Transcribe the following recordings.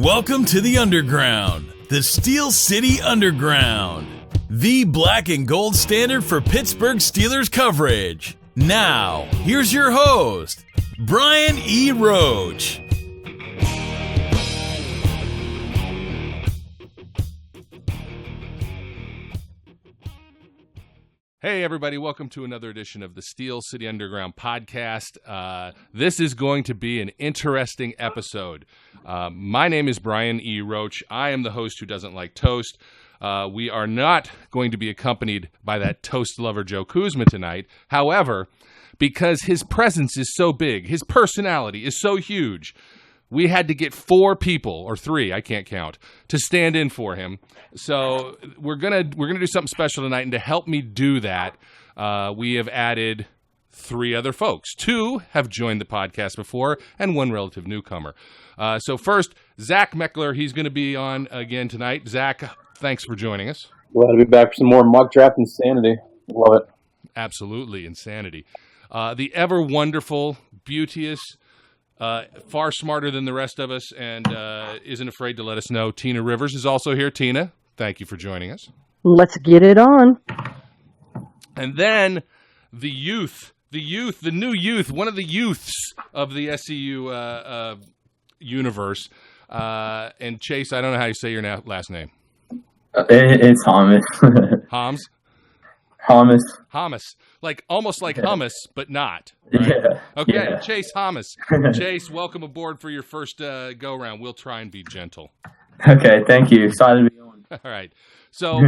Welcome to the Underground, the Steel City Underground, the black and gold standard for Pittsburgh Steelers coverage. Now, here's your host, Brian E. Roach. Hey everybody, welcome to another edition of the Steel City Underground podcast. This is going to be an interesting episode. My name is Brian E. Roach. I am the host who doesn't like toast. We are not going to be accompanied by that toast lover Joe Kuzma tonight. However, because his presence is so big, his personality is so huge, we had to get 4 people, or 3, I can't count, to stand in for him. So we're gonna do something special tonight, and to help me do that, we have added 3 other folks. 2 have joined the podcast before, and 1 relative newcomer. So first, Zach Metkler, he's going to be on again tonight. Zach, thanks for joining us. Glad to be back for some more mock draft insanity. Love it. Absolutely, insanity. The ever wonderful, beauteous, far smarter than the rest of us, and isn't afraid to let us know, Tina Rivers is also here. Tina, thank you for joining us. Let's get it on. And then the new youth, one of the youths of the SCU universe. And Chase, I don't know how you say your last name. It's Hammes. Hammes? Hammes. Almost like hummus, but not. Right? Yeah. Okay, Yeah. Chase Hammes. Chase, welcome aboard for your first go-round. We'll try and be gentle. Okay, thank you. Excited to be on. All right. So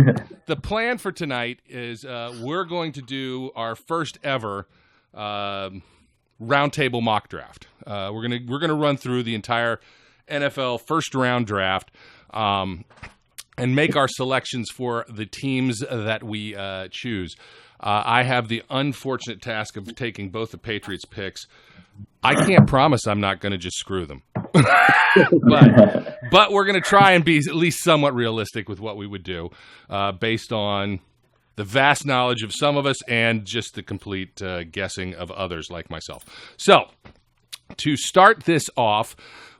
the plan for tonight is we're going to do our first ever roundtable mock draft. We're gonna run through the entire NFL first round draft and make our selections for the teams that we choose. I have the unfortunate task of taking both the Patriots picks. I can't promise I'm not going to just screw them. but we're going to try and be at least somewhat realistic with what we would do based on the vast knowledge of some of us and just the complete guessing of others like myself. So to start this off,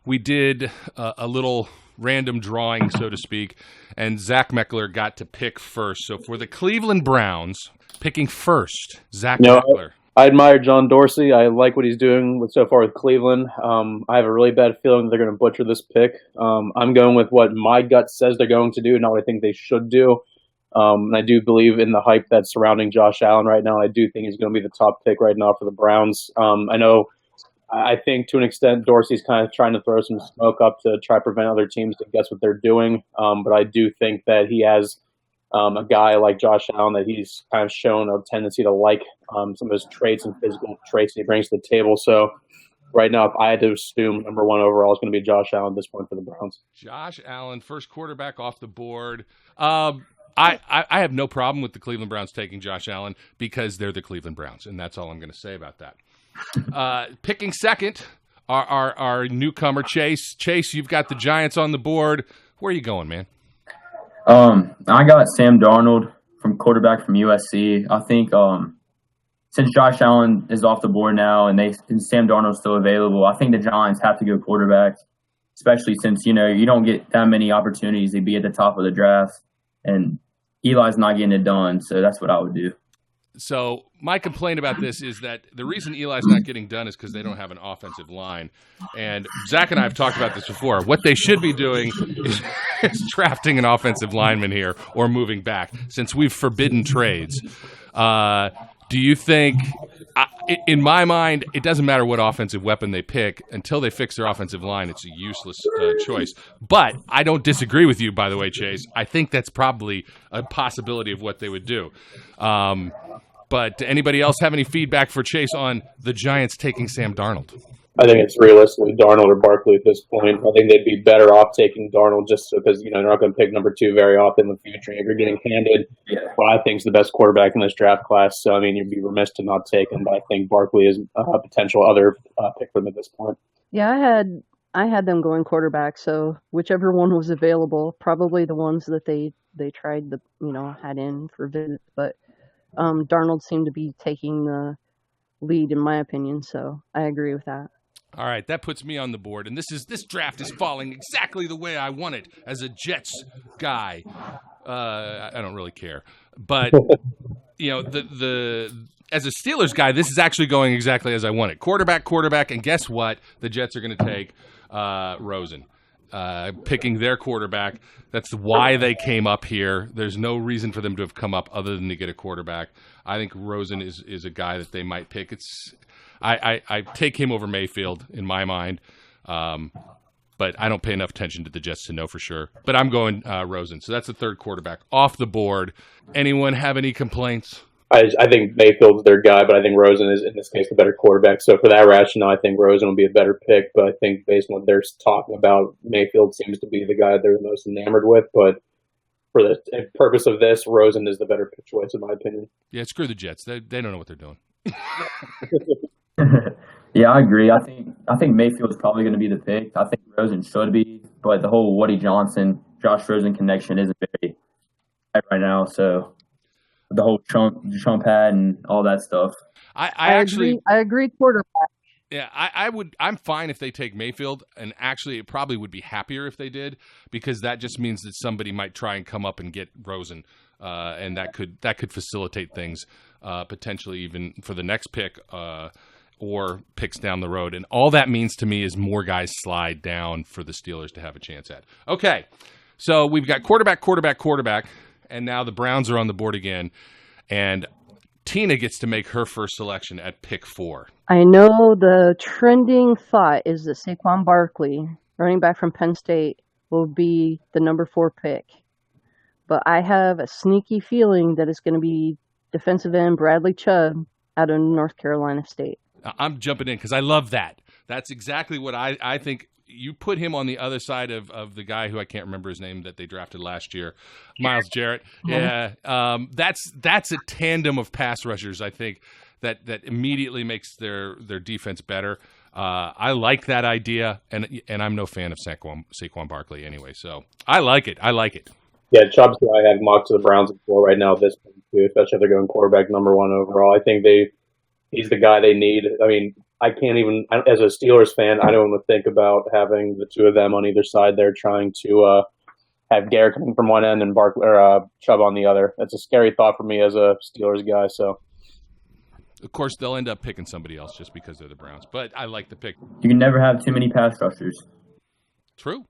we did a little random drawing, so to speak, and Zach Metkler got to pick first. So for the Cleveland Browns, picking first, Zach Metkler. I admire John Dorsey. I like what he's doing so far with Cleveland. I have a really bad feeling they're going to butcher this pick. I'm going with what my gut says they're going to do, not what I think they should do. And I do believe in the hype that's surrounding Josh Allen right now. I do think he's going to be the top pick right now for the Browns. I think to an extent Dorsey's kind of trying to throw some smoke up to try to prevent other teams to guess what they're doing. But I do think that he has a guy like Josh Allen that he's kind of shown a tendency to like some of his traits and physical traits that he brings to the table. So right now, if I had to assume number 1 overall is going to be Josh Allen at this point for the Browns. Josh Allen, first quarterback off the board. I have no problem with the Cleveland Browns taking Josh Allen because they're the Cleveland Browns, and that's all I'm going to say about that. Picking second, our newcomer, Chase. Chase, you've got the Giants on the board. Where are you going, man? I got Sam Darnold from quarterback from USC. I think since Josh Allen is off the board now and Sam Darnold's still available, I think the Giants have to go quarterback, especially since, you don't get that many opportunities to be at the top of the draft, and Eli's not getting it done, so that's what I would do. So my complaint about this is that the reason Eli's not getting done is because they don't have an offensive line. And Zach and I have talked about this before. What they should be doing is drafting an offensive lineman here or moving back, since we've forbidden trades. Do you think, in my mind, it doesn't matter what offensive weapon they pick. Until they fix their offensive line, it's a useless choice. But I don't disagree with you, by the way, Chase. I think that's probably a possibility of what they would do. But anybody else have any feedback for Chase on the Giants taking Sam Darnold? I think it's realistically Darnold or Barkley at this point. I think they'd be better off taking Darnold just because, they're not going to pick number 2 very often in the future. If you're getting handed what I think is the best quarterback in this draft class. So, you'd be remiss to not take him. But I think Barkley is a potential other pick for them at this point. Yeah, I had them going quarterback, so whichever one was available, probably the ones that they tried had in for visits. But Darnold seemed to be taking the lead in my opinion, so I agree with that. All right, that puts me on the board, and this draft is falling exactly the way I want it as a Jets guy. I don't really care, but as a Steelers guy, this is actually going exactly as I want it. Quarterback, and guess what? The Jets are going to take Rosen, picking their quarterback. That's why they came up here. There's no reason for them to have come up other than to get a quarterback. I think Rosen is a guy that they might pick. I take him over Mayfield in my mind, but I don't pay enough attention to the Jets to know for sure. But I'm going Rosen. So that's the third quarterback off the board. Anyone have any complaints? I think Mayfield's their guy, but I think Rosen is, in this case, the better quarterback. So for that rationale, I think Rosen will be a better pick. But I think based on what they're talking about, Mayfield seems to be the guy they're the most enamored with. But for the purpose of this, Rosen is the better pick choice, in my opinion. Yeah, screw the Jets. They don't know what they're doing. Yeah, I agree. I think Mayfield's probably going to be the pick. I think Rosen should be, but the whole Woody Johnson, Josh Rosen connection isn't very tight right now. So the whole Trump ad and all that stuff. I agree quarterback. Yeah, I'm fine if they take Mayfield, and actually it probably would be happier if they did, because that just means that somebody might try and come up and get Rosen, and that could facilitate things potentially even for the next pick or picks down the road. And all that means to me is more guys slide down for the Steelers to have a chance at. Okay, so we've got quarterback, and now the Browns are on the board again, and Tina gets to make her first selection at pick 4. I know the trending thought is that Saquon Barkley, running back from Penn State, will be the number 4 pick. But I have a sneaky feeling that it's going to be defensive end Bradley Chubb out of North Carolina State. I'm jumping in because I love that. That's exactly what I think. You put him on the other side of the guy who I can't remember his name that they drafted last year, Myles Jarrett. Yeah, that's a tandem of pass rushers, I think, that immediately makes their defense better. I like that idea, and I'm no fan of Saquon Barkley anyway, so I like it. Yeah, Chubb's who I have mocked to the Browns before right now at this point, too, especially if they're going quarterback number 1 overall. I think he's the guy they need. I mean, I can't even, as a Steelers fan, I don't even think about having the two of them on either side there trying to have Garrett coming from one end and Chubb on the other. That's a scary thought for me as a Steelers guy. So, of course, they'll end up picking somebody else just because they're the Browns. But I like the pick. You can never have too many pass rushers. True.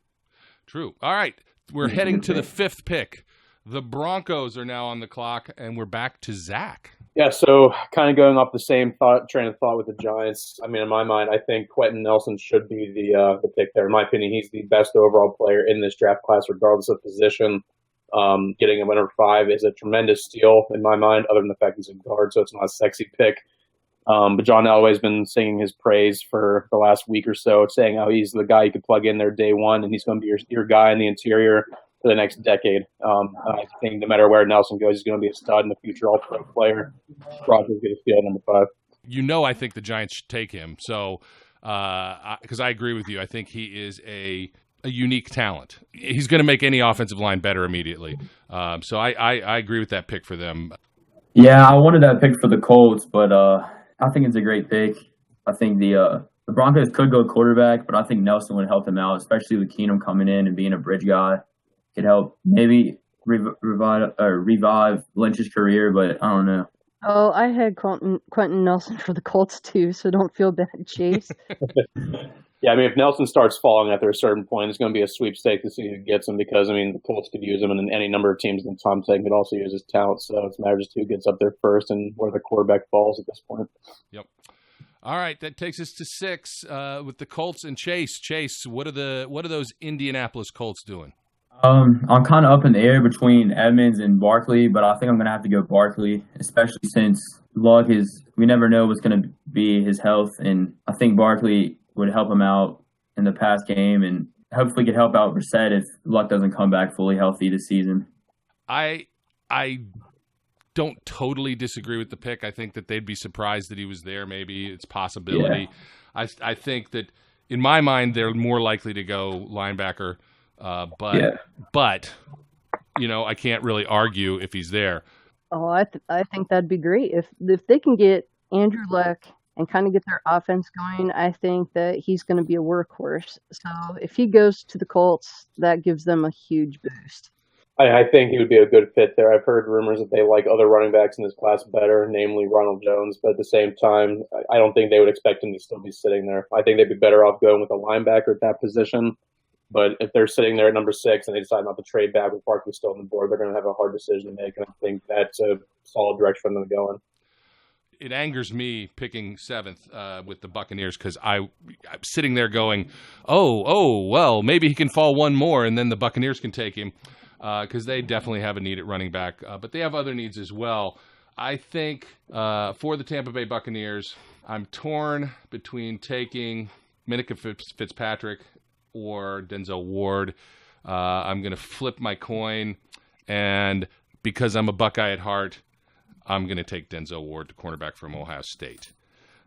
All right, we're heading to the 5th pick. The Broncos are now on the clock, and we're back to Zach. Yeah, so kind of going off the same train of thought with the Giants. I mean, in my mind, I think Quentin Nelson should be the pick there. In my opinion, he's the best overall player in this draft class, regardless of position. Getting him at number 5 is a tremendous steal in my mind, other than the fact he's a guard, so it's not a sexy pick. But John Elway's been singing his praise for the last week or so, saying how he's the guy you could plug in there day one, and he's going to be your guy in the interior for the next decade. I think no matter where Nelson goes, he's going to be a stud in the future, all-pro player. Rogers going to steal number 5. I think the Giants should take him. So, because I agree with you, I think he is a unique talent. He's going to make any offensive line better immediately. So I agree with that pick for them. Yeah, I wanted that pick for the Colts, but I think it's a great pick. I think the Broncos could go quarterback, but I think Nelson would help them out, especially with Keenum coming in and being a bridge guy. Could help maybe revive Lynch's career, but I don't know. Oh, I had Quentin Nelson for the Colts too, so don't feel bad, Chase. Yeah, I mean, if Nelson starts falling after a certain point, it's going to be a sweepstake to see who gets him because, I mean, the Colts could use him and any number of teams, and Tom Sagan could also use his talent. So it's a matter of just who gets up there first and where the quarterback falls at this point. Yep. All right, that takes us to 6 with the Colts and Chase. Chase, what are those Indianapolis Colts doing? I'm kind of up in the air between Edmonds and Barkley, but I think I'm going to have to go Barkley, especially since Luck we never know what's going to be his health, and I think Barkley would help him out in the past game and hopefully could help out Brissett if Luck doesn't come back fully healthy this season. I don't totally disagree with the pick. I think that they'd be surprised that he was there. Maybe it's a possibility. Yeah. I think that in my mind they're more likely to go linebacker. But I can't really argue if he's there. Oh, I think that'd be great if they can get Andrew Luck and kind of get their offense going, I think that he's going to be a workhorse. So if he goes to the Colts, that gives them a huge boost. I think he would be a good fit there. I've heard rumors that they like other running backs in this class better, namely Ronald Jones. But at the same time, I don't think they would expect him to still be sitting there. I think they'd be better off going with a linebacker at that position. But if they're sitting there at number 6 and they decide not to trade back with Barkley still on the board, they're going to have a hard decision to make. And I think that's a solid direction for them to go in. It angers me picking 7th with the Buccaneers because I'm sitting there going, well, maybe he can fall one more and then the Buccaneers can take him. Because they definitely have a need at running back, but they have other needs as well. I think for the Tampa Bay Buccaneers, I'm torn between taking Minkah Fitzpatrick or Denzel Ward. I'm going to flip my coin, and because I'm a Buckeye at heart, I'm going to take Denzel Ward, the cornerback from Ohio State.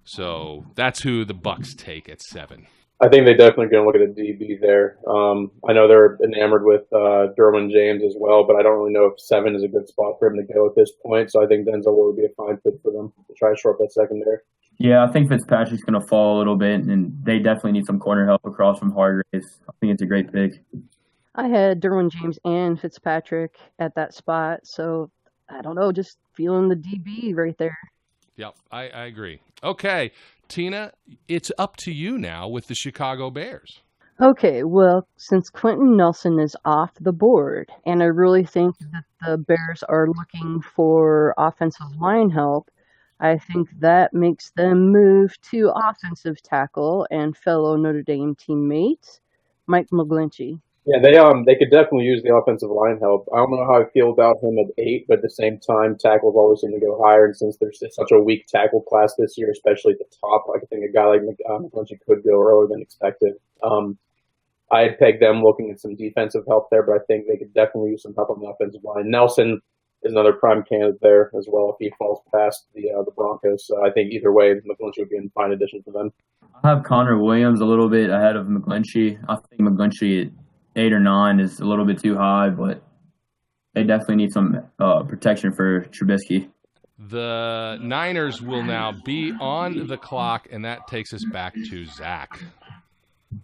So that's who the Bucs take at 7. I think they're definitely going to look at a DB there. I know they're enamored with Derwin James as well, but I don't really know if 7 is a good spot for him to go at this point. So I think Denzel would be a fine fit for them to try to shore up that secondary. Yeah, I think Fitzpatrick's going to fall a little bit, and they definitely need some corner help across from Hargraves. I think it's a great pick. I had Derwin James and Fitzpatrick at that spot, so I don't know, just feeling the DB right there. Yep, I agree. Okay, Tina, it's up to you now with the Chicago Bears. Okay, well, since Quentin Nelson is off the board, and I really think that the Bears are looking for offensive line help, I think that makes them move to offensive tackle and fellow Notre Dame teammate, Mike McGlinchey. Yeah, they could definitely use the offensive line help. I don't know how I feel about him at 8, but at the same time, tackles always seem to go higher. And since there's such a weak tackle class this year, especially at the top, I think a guy like McGlinchey could go earlier than expected. I'd peg them looking at some defensive help there, but I think they could definitely use some help on the offensive line. Nelson is another prime candidate there as well if he falls past the Broncos. So I think either way, McGlinchey would be a fine addition for them. I have Connor Williams a little bit ahead of McGlinchey. I think McGlinchey at 8 or 9 is a little bit too high, but they definitely need some protection for Trubisky. The Niners will now be on the clock, and that takes us back to Zach.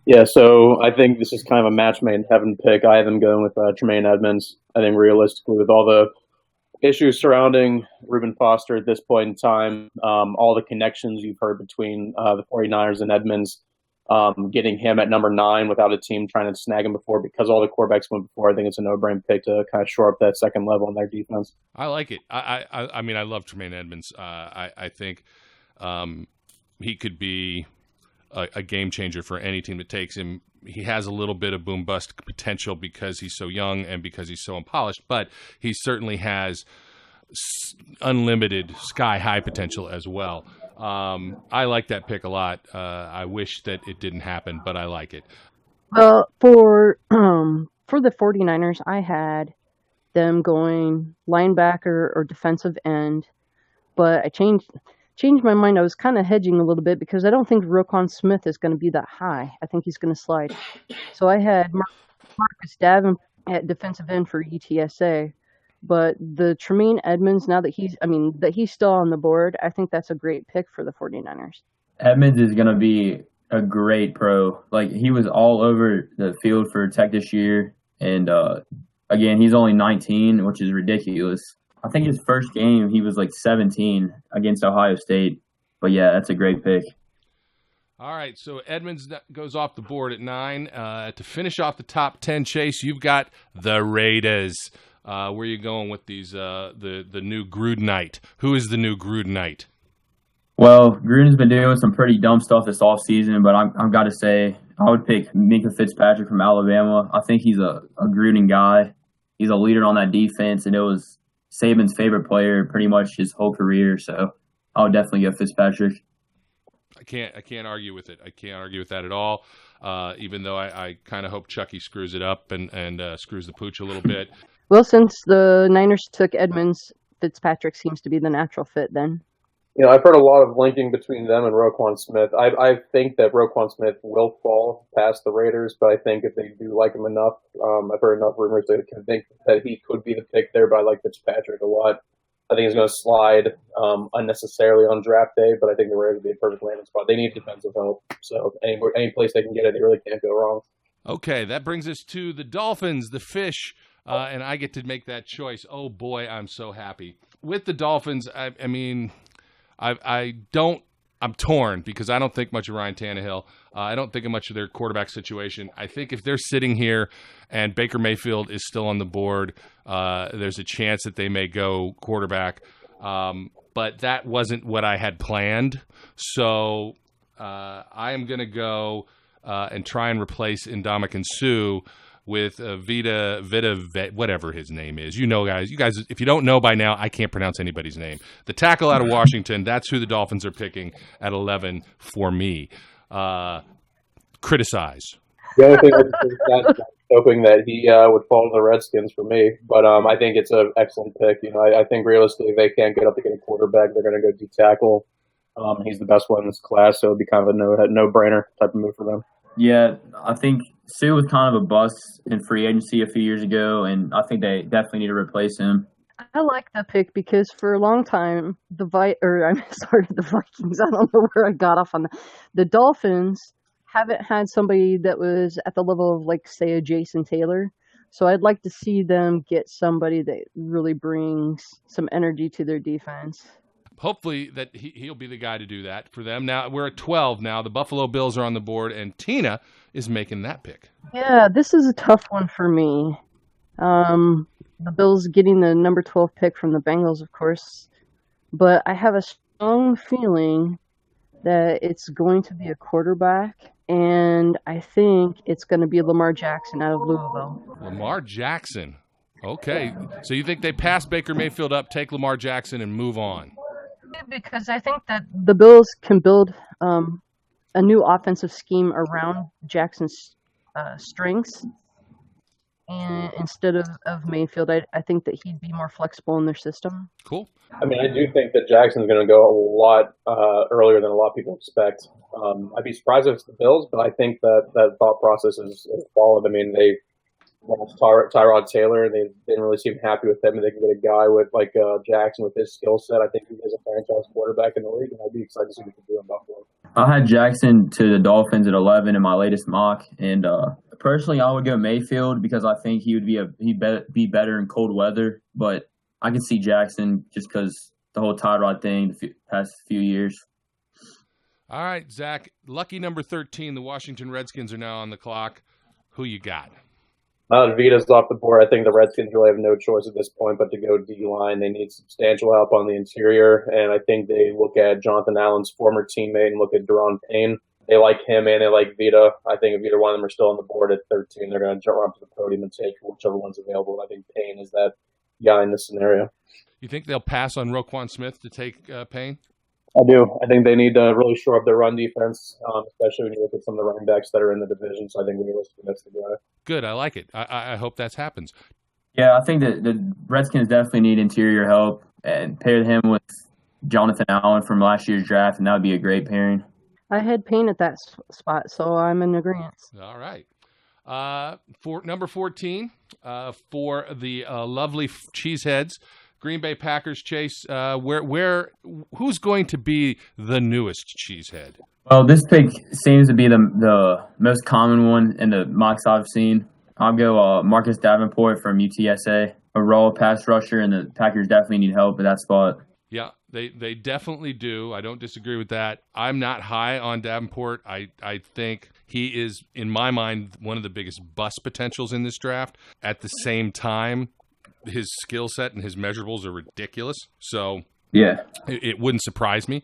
Yeah, so I think this is kind of a match made in heaven pick. I have them going with Tremaine Edmonds. I think realistically, with all the issues surrounding Reuben Foster at this point in time, all the connections you've heard between the 49ers and Edmonds, getting him at number 9 without a team trying to snag him before because all the quarterbacks went before, I think it's a no-brainer pick to kind of shore up that second level in their defense. I like it. I mean, I love Tremaine Edmonds. I think he could be a game changer for any team that takes him. He has a little bit of boom-bust potential because he's so young and because he's so unpolished, but he certainly has unlimited sky-high potential as well. I like that pick a lot. I wish that it didn't happen, but I like it. Well, for the 49ers, I had them going linebacker or defensive end, but I changed my mind. I was kind of hedging a little bit because I don't think Roquan Smith is going to be that high. I think he's going to slide. So I had Marcus Davenport at defensive end for UTSA. But the Tremaine Edmonds, now that he's still on the board, I think that's a great pick for the 49ers. Edmonds is going to be a great pro. Like, he was all over the field for Tech this year. And, again, he's only 19, which is ridiculous. I think his first game, he was like 17 against Ohio State. But, yeah, that's a great pick. All right, so Edmonds goes off the board at 9. To finish off the top 10, Chase, you've got the Raiders. Where are you going with these? The new Grudenite. Who is the new Grudenite? Well, Gruden's been doing some pretty dumb stuff this offseason, but I've got to say I would pick Minkah Fitzpatrick from Alabama. I think he's a Gruden guy. He's a leader on that defense, and it was Saban's favorite player pretty much his whole career. So I would definitely go Fitzpatrick. I can't argue with it. I can't argue with that at all. Even though I kind of hope Chucky screws it up and screws the pooch a little bit. Well, since the Niners took Edmonds, Fitzpatrick seems to be the natural fit then. You know, I've heard a lot of linking between them and Roquan Smith. I think that Roquan Smith will fall past the Raiders, but I think if they do like him enough, I've heard enough rumors that I think that he could be the pick there, but I like Fitzpatrick a lot. I think he's going to slide unnecessarily on draft day, but I think the Raiders would be a perfect landing spot. They need defensive help, so any place they can get it, they really can't go wrong. Okay, that brings us to the Dolphins, the Fish, and I get to make that choice. Oh boy, I'm so happy with the Dolphins. I mean, I'm torn because I don't think much of Ryan Tannehill. I don't think much of their quarterback situation. I think if they're sitting here and Baker Mayfield is still on the board, there's a chance that they may go quarterback. But that wasn't what I had planned. So I am going to go and try and replace Ndamukong Suh with Vita, whatever his name is. You know, guys, if you don't know by now, I can't pronounce anybody's name. The tackle out of Washington, that's who the Dolphins are picking at 11 for me. Criticize. The only thing I'm hoping that he would fall to the Redskins for me, but I think it's an excellent pick. You know, I think realistically, if they can't get up to get a quarterback, they're going to go D-tackle. He's the best one in this class, so it'd be kind of a no-brainer type of move for them. Yeah, I think Sue was kind of a bust in free agency a few years ago, and I think they definitely need to replace him. I like that pick because for a long time, the Vikings, I don't know where I got off on that. The Dolphins haven't had somebody that was at the level of, like, say, a Jason Taylor. So I'd like to see them get somebody that really brings some energy to their defense. Hopefully that he'll be the guy to do that for them. Now, we're at 12 now. The Buffalo Bills are on the board, and Tina is making that pick. Yeah, this is a tough one for me. The Bills getting the number 12 pick from the Bengals, of course. But I have a strong feeling that it's going to be a quarterback, and I think it's going to be Lamar Jackson out of Louisville. Lamar Jackson. Okay. So you think they pass Baker Mayfield up, take Lamar Jackson, and move on? Because I think that the Bills can build a new offensive scheme around Jackson's strengths. And instead of Mayfield, I think that he'd be more flexible in their system. Cool. I mean, I do think that Jackson's going to go a lot earlier than a lot of people expect. I'd be surprised if it's the Bills, but I think that thought process is followed. I mean, they lost Tyrod Taylor, and they didn't really seem happy with him. And they can get a guy with like Jackson with his skill set. I think he is a franchise quarterback in the league, and I'd be excited to see what he can do in Buffalo. I had Jackson to the Dolphins at 11 in my latest mock, and personally, I would go Mayfield because I think he would be better in cold weather. But I can see Jackson just because the whole Tyrod thing the past few years. All right, Zach. Lucky number 13. The Washington Redskins are now on the clock. Who you got? Vita's off the board. I think the Redskins really have no choice at this point but to go D-line. They need substantial help on the interior, and I think they look at Jonathan Allen's former teammate and look at Daron Payne. They like him and they like Vita. I think if either one of them are still on the board at 13, they're going to jump up to the podium and take whichever one's available. I think Payne is that guy in this scenario. You think they'll pass on Roquan Smith to take Payne? I do. I think they need to really shore up their run defense, especially when you look at some of the running backs that are in the division. So I think realistically that's the guy. Good. I like it. I hope that happens. Yeah, I think that the Redskins definitely need interior help, and pair him with Jonathan Allen from last year's draft, and that would be a great pairing. I had Payne at that spot, so I'm in agreement. All right. For number 14, for the lovely Cheeseheads, Green Bay Packers. Chase, who's going to be the newest Cheesehead? Well, this pick seems to be the most common one in the mocks I've seen. I'll go Marcus Davenport from UTSA, a raw pass rusher, and the Packers definitely need help at that spot. Yeah, they definitely do. I don't disagree with that. I'm not high on Davenport. I think he is, in my mind, one of the biggest bust potentials in this draft. At the same time, his skill set and his measurables are ridiculous. So yeah, it wouldn't surprise me.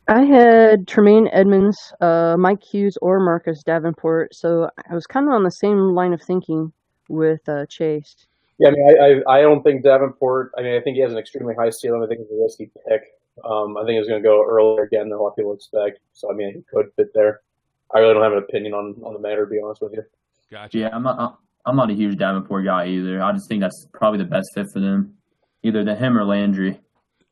I had Tremaine Edmonds, Mike Hughes, or Marcus Davenport. So I was kind of on the same line of thinking with Chase. Yeah, I mean, I don't think Davenport. I mean, I think he has an extremely high ceiling. I think it's a risky pick. I think he's going to go earlier again than a lot of people expect. So I mean, he could fit there. I really don't have an opinion on the matter, to be honest with you. Gotcha. Yeah, I'm not a huge Davenport guy either. I just think that's probably the best fit for them, either him or Landry.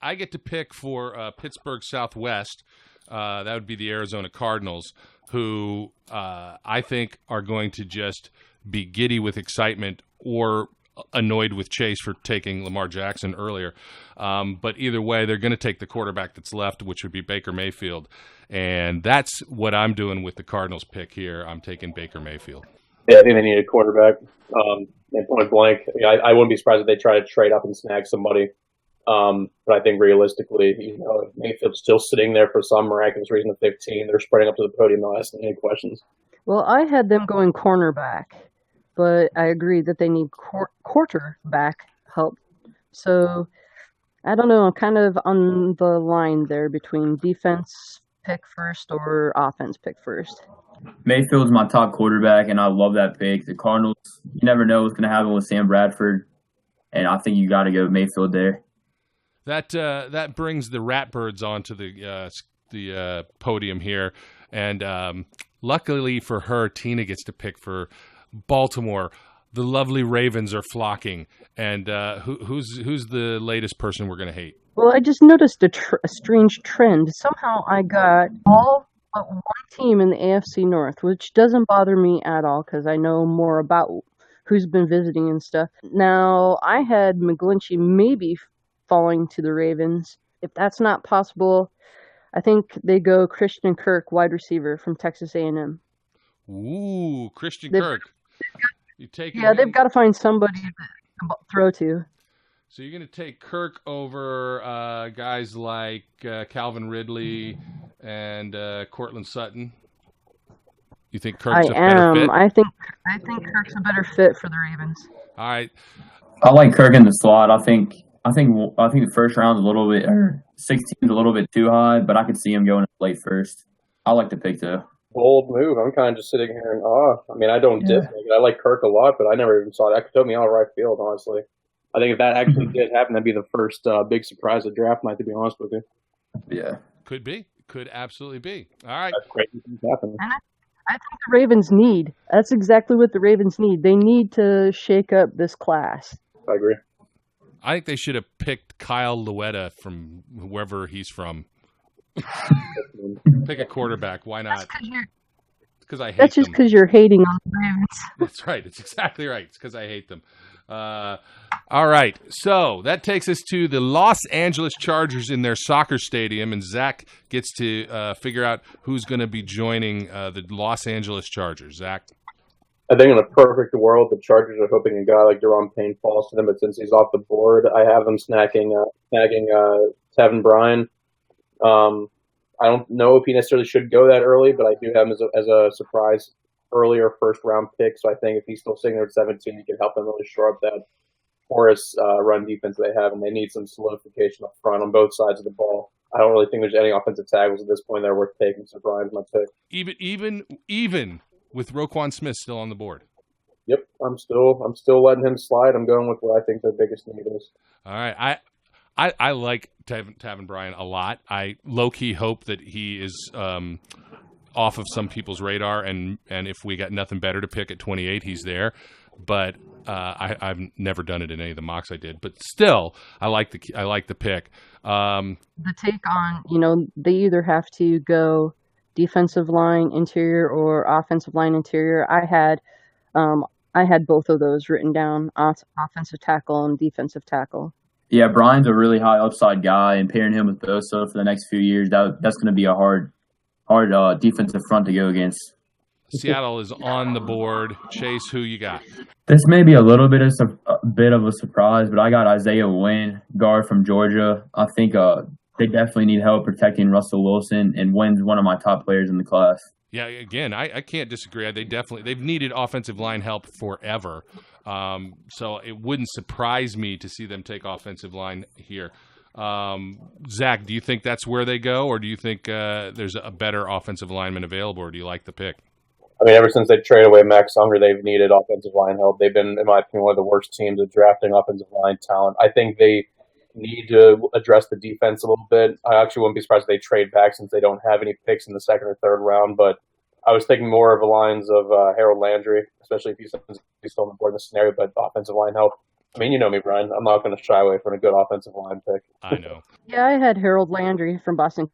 I get to pick for Pittsburgh Southwest. That would be the Arizona Cardinals, who I think are going to just be giddy with excitement or annoyed with Chase for taking Lamar Jackson earlier. But either way, they're going to take the quarterback that's left, which would be Baker Mayfield. And that's what I'm doing with the Cardinals pick here. I'm taking Baker Mayfield. Yeah, I think they need a quarterback. And point blank, I wouldn't be surprised if they try to trade up and snag somebody. But I think realistically, if Mayfield's still sitting there for some miraculous reason at 15, they're spreading up to the podium, not asking any questions. Well, I had them going cornerback, but I agree that they need quarterback help. So, I don't know, I'm kind of on the line there between defense pick first or offense pick first. Mayfield's my top quarterback, and I love that pick. The Cardinals, you never know what's going to happen with Sam Bradford, and I think you got to go Mayfield there. That brings the Ratbirds onto the podium here, and luckily for her, Tina gets to pick for Baltimore. The lovely Ravens are flocking, and who's the latest person we're going to hate? Well, I just noticed a strange trend. Somehow I got all but one team in the AFC North, which doesn't bother me at all because I know more about who's been visiting and stuff. Now, I had McGlinchey maybe falling to the Ravens. If that's not possible, I think they go Christian Kirk, wide receiver from Texas A&M. Ooh, Christian Kirk. They've got to find somebody to throw to. So you're going to take Kirk over guys like Calvin Ridley and Cortland Sutton? You think Kirk's a better fit? I think Kirk's a better fit for the Ravens. All right. I like Kirk in the slot. I think the first round's a little bit, or 16's a little bit too high, but I could see him going late first. I like the pick though. Bold move. I'm kind of just sitting here in awe. I mean, I don't dislike it. I like Kirk a lot, but I never even saw that. That took me out of right field, honestly. I think if that actually did happen, that'd be the first big surprise of draft night, to be honest with you. Yeah. Could be. Could absolutely be. All right. That's great. Happen. And I think the Ravens need. That's exactly what the Ravens need. They need to shake up this class. I agree. I think they should have picked Kyle Luetta from wherever he's from. Pick a quarterback. Why not? Because I hate them. That's just because you're hating on the Ravens. That's right. It's exactly right. It's because I hate them. All right. So that takes us to the Los Angeles Chargers in their soccer stadium, and Zach gets to figure out who's going to be joining the Los Angeles Chargers. Zach? I think in a perfect world, the Chargers are hoping a guy like Deron Payne falls to them, but since he's off the board, I have them snagging Tevin Bryan. I don't know if he necessarily should go that early, but I do have him as a surprise earlier first-round pick. So I think if he's still sitting there at 17, he can help them really shore up that porous run defense they have, and they need some solidification up front on both sides of the ball. I don't really think there's any offensive tackles at this point that are worth taking, so Bryan's my pick. Even with Roquan Smith still on the board. Yep, I'm still letting him slide. I'm going with what I think their biggest need is. All right, I like Tevin Bryan a lot. I low-key hope that he is off of some people's radar, and if we got nothing better to pick at 28, he's there. But I've never done it in any of the mocks I did. But still, I like the pick. The take on, they either have to go defensive line interior or offensive line interior. I had both of those written down: offensive tackle and defensive tackle. Yeah, Brian's a really high upside guy, and pairing him with Bosa for the next few years, that's going to be a hard defensive front to go against. Seattle is on the board. Chase, who you got? This may be a little bit of a surprise, but I got Isaiah Wynn, guard from Georgia. I think they definitely need help protecting Russell Wilson, and Wynn's one of my top players in the class. Yeah, again, I can't disagree. They've needed offensive line help forever. So it wouldn't surprise me to see them take offensive line here. Zach, do you think that's where they go, or do you think there's a better offensive lineman available, or do you like the pick? I mean, ever since they traded away Max Unger, they've needed offensive line help. They've been, in my opinion, one of the worst teams at drafting offensive line talent. I think they need to address the defense a little bit. I actually wouldn't be surprised if they trade back since they don't have any picks in the second or third round, but I was thinking more of the lines of Harold Landry, especially if he's still on the board in this scenario, but offensive line help. I mean, you know me, Brian. I'm not going to shy away from a good offensive line pick. I know. Yeah, I had Harold Landry from Boston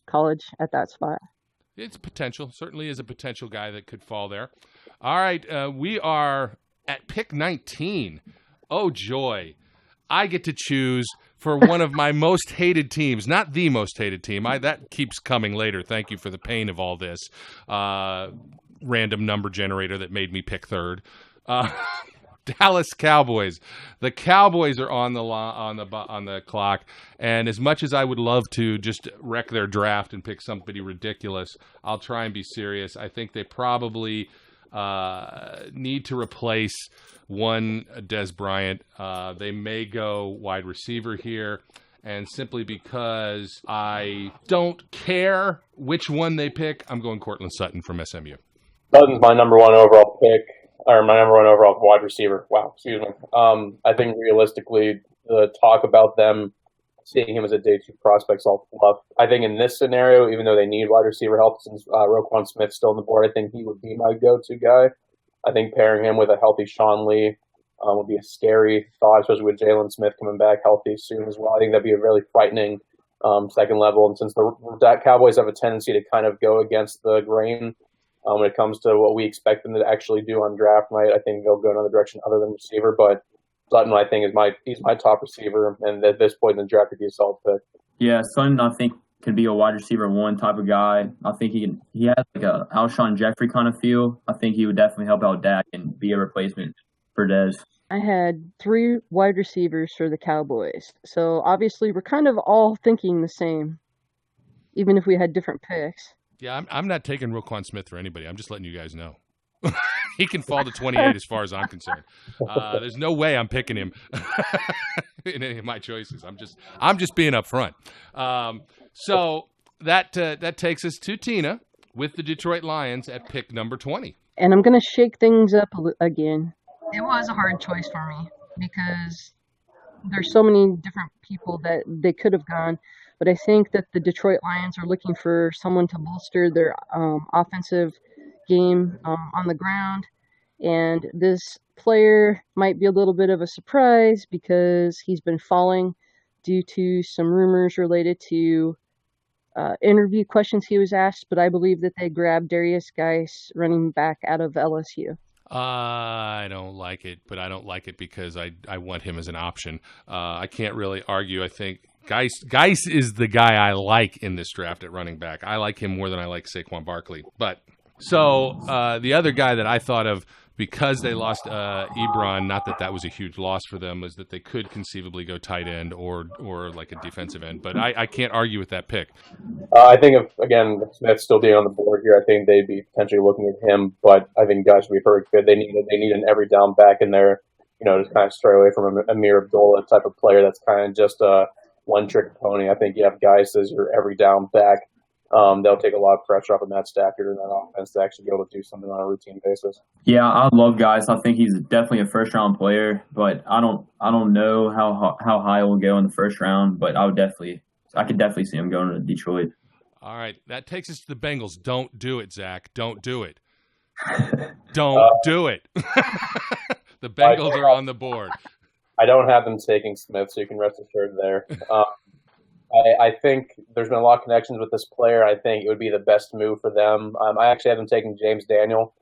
College at that spot. It's potential. Certainly is a potential guy that could fall there. All right, we are at pick 19. Oh, joy. I get to choose for one of my most hated teams, not the most hated team. That keeps coming later. Thank you for the pain of all this random number generator that made me pick third. Dallas Cowboys. The Cowboys are on the clock, and as much as I would love to just wreck their draft and pick somebody ridiculous, I'll try and be serious. I think they probably need to replace one Des Bryant. They may go wide receiver here, and simply because I don't care which one they pick, I'm going Cortland Sutton from SMU. Sutton's my number one overall pick, or my number one overall wide receiver. Wow, excuse me. I think realistically, the talk about them seeing him as a day 2 prospect's all fluff. I think in this scenario, even though they need wide receiver help since Roquan Smith's still on the board, I think he would be my go-to guy. I think pairing him with a healthy Sean Lee would be a scary thought, especially with Jalen Smith coming back healthy soon as well. I think that'd be a really frightening second level. And since the Cowboys have a tendency to kind of go against the grain when it comes to what we expect them to actually do on draft night, I think they'll go another direction other than receiver. But Sutton, I think, he's my top receiver, and at this point in the draft, he'd be a solid pick. Yeah, Sutton, I think, could be a wide receiver 1 type of guy. I think he has like a Alshon Jeffrey kind of feel. I think he would definitely help out Dak and be a replacement for Dez. I had 3 wide receivers for the Cowboys. So obviously we're kind of all thinking the same, even if we had different picks. Yeah, I'm not taking Roquan Smith for anybody. I'm just letting you guys know. He can fall to 28 as far as I'm concerned. There's no way I'm picking him in any of my choices. I'm just being upfront. So that takes us to Tina with the Detroit Lions at pick number 20. And I'm going to shake things up again. It was a hard choice for me because there's so many different people that they could have gone. But I think that the Detroit Lions are looking for someone to bolster their offensive game on the ground. And this player might be a little bit of a surprise because he's been falling due to some rumors related to interview questions he was asked. But I believe that they grabbed Darius Geis, running back out of LSU. I don't like it, but I don't like it because I want him as an option. I can't really argue. I think Geis is the guy I like in this draft at running back. I like him more than I like Saquon Barkley. But so the other guy that I thought of because they lost Ebron, not that was a huge loss for them, is that they could conceivably go tight end or like a defensive end. But I can't argue with that pick. I think if Smith still being on the board here, I think they'd be potentially looking at him. But I think guys would be very good. They need an every down back in there, just kind of stray away from Amir Abdullah type of player that's kind of just a one-trick pony. I think you have guys as your every down back. They'll take a lot of pressure off of Matt Stafford and that offense to actually be able to do something on a routine basis. Yeah, I love Geis. I think he's definitely a first-round player, but I don't know how high it will go in the first round. But I could definitely see him going to Detroit. All right, that takes us to the Bengals. Don't do it, Zach. Don't do it. Don't do it. The Bengals are on the board. I don't have them taking Smith, so you can rest assured there. I think there's been a lot of connections with this player. I think it would be the best move for them. I actually have them taking James Daniel.